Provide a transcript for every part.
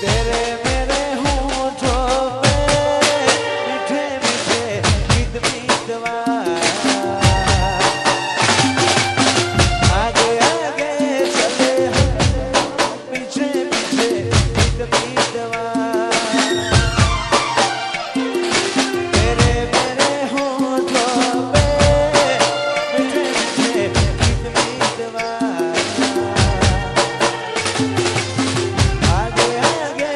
तेरे मेरे होठों पे मीठे मीठे गीत मीतवा आगे आगे चले हम पीछे पीछे गीत मीतवा तेरे मेरे होठों पे मीठे मीठे गीत मीतवा आगे आगे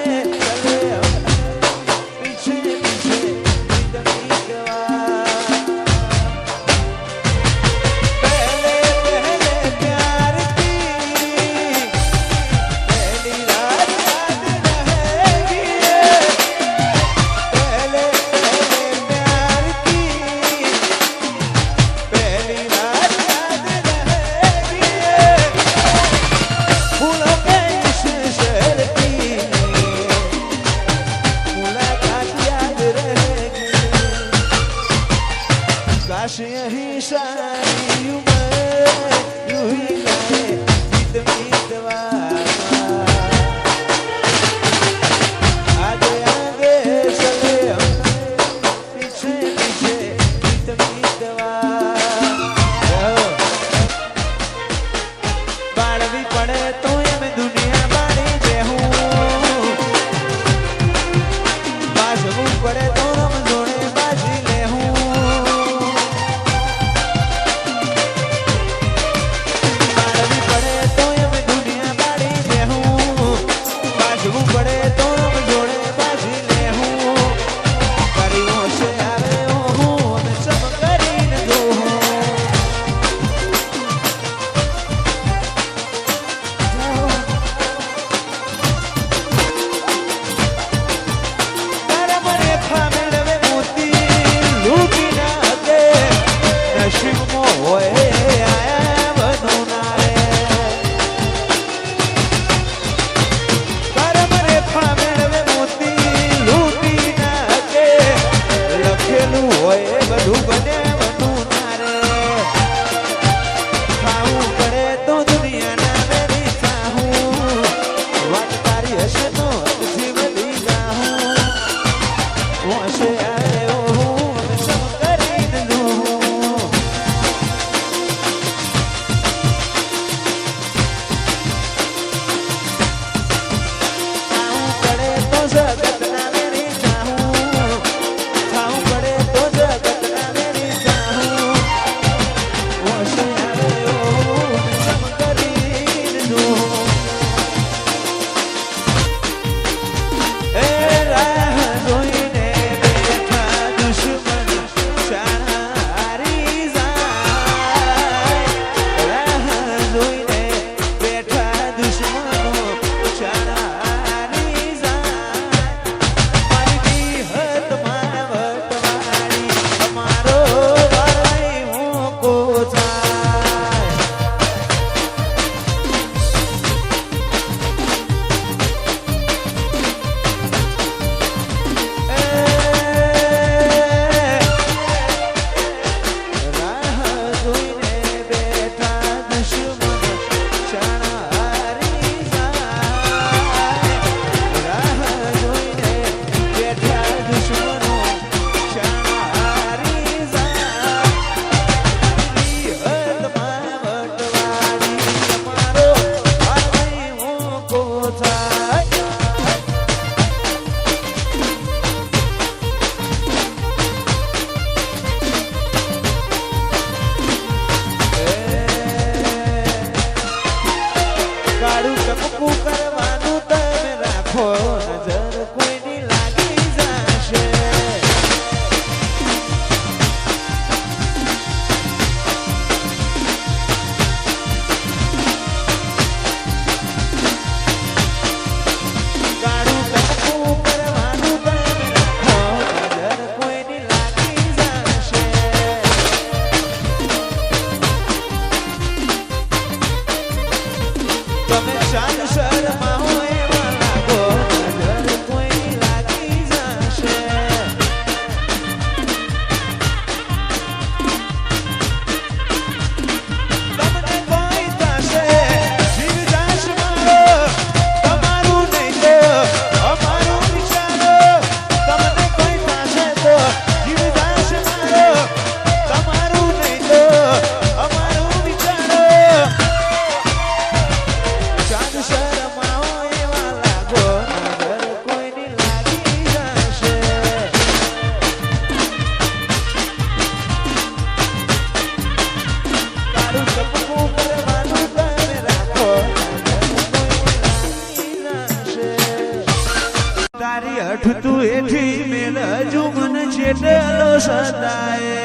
અઠતું એથી મેલ હજુ મને છેટેલો સદાય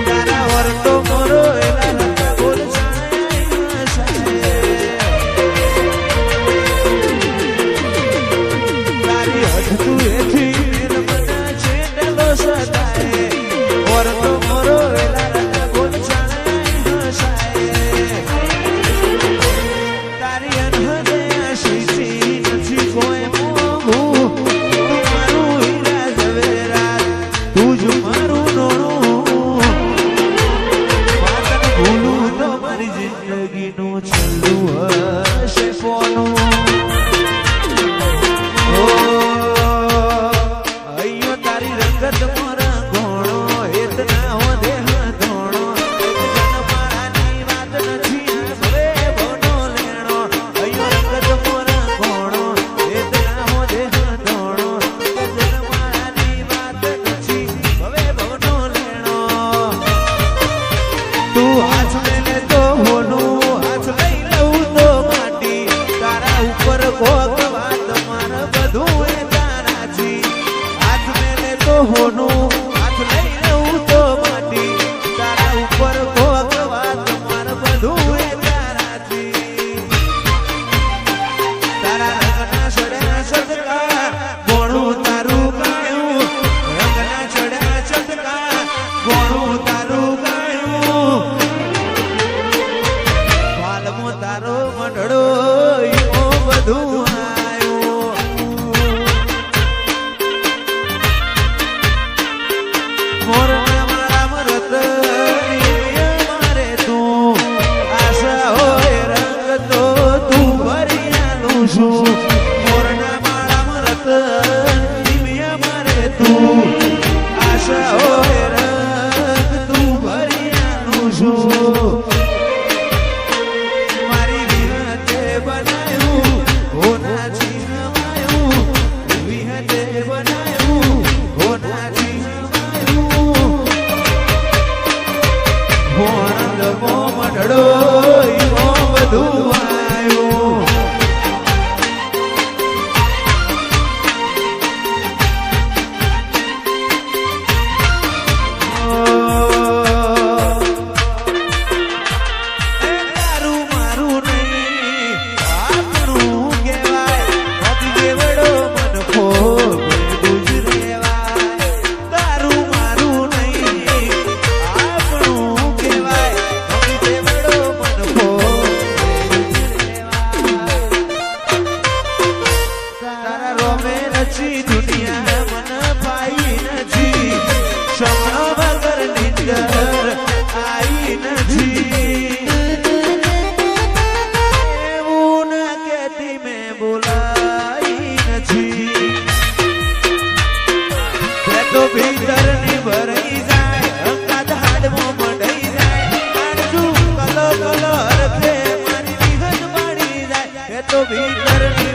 તારા વર્તો મોરો એલા લગા બોલ તારી અઠતું એથી મેલ મને છેટેલો સદાય વર્તો મોરો એલા લગા બોલ તારી અનહદે આશીથી નથી કોઈ મોંઘું તું મારું હીરા ઝવેરાત તું જ મારું નોણું વાતને ભૂલું તો મારી જિંદગીનું છેલ્લું હશે પોનું અહીંયા તારી રંગત મારા ઘોણો એતના હો દેહ ધોણો મારાની વાત નથી હવે બોનો લેણો અહીંયા રંગત મારા ઘોણો એતના હો દેહ ધોણો મારાની વાત નથી હવે બોનો લેણો તું હાથ મેલે તો હોનું હાથ લઈ લઉં તો માટી તારા ઉપર કોક વાત મારા બધું એ તારાથી હાથ મેલે તો હોનું હાથ લઈ લઉં તો માટી તારા ઉપર કોક વાત મારા બધું એ તારાથી તારા રંગના ચડ્યા ચટકા ગોણું તારું ગાયું રંગના ચડ્યા ચટકા ગોણું તારું ગાયું વાલમો તારો મંડળો યો બધું મોરના મારા મરત મારે તું આશા હોય રંગ તો તું ભરી આલું છું મોરના મારા મરત મારે તું આશા હોય રંગ તું ભરી આલું છું મારી વિહતે બનાયું હોના છીનવાયું વિહતે બનાયું હોના મોરંગમો મંડળો યો બધું આવ્યું તારું મારું નહીં આપણું કહેવાય અતિ જેવડો મનખો ગુજરેવાય તારું મારું નહીં આપણું કહેવાય અતિ જેવડો મનખો તારા રોમે નથી દુનિયા મન પાઈ નથી સમણો વગર નિંદર આઈ નથી એવું ના કહેતી મેં બોલાઈ નથી તો ભીતરની ભરાઈ જાય અંગાત હાડમો મંડાઈ જાય આડજુ કલો કલો હરખે મારી વિહત પાડી જાય તો ભીતરની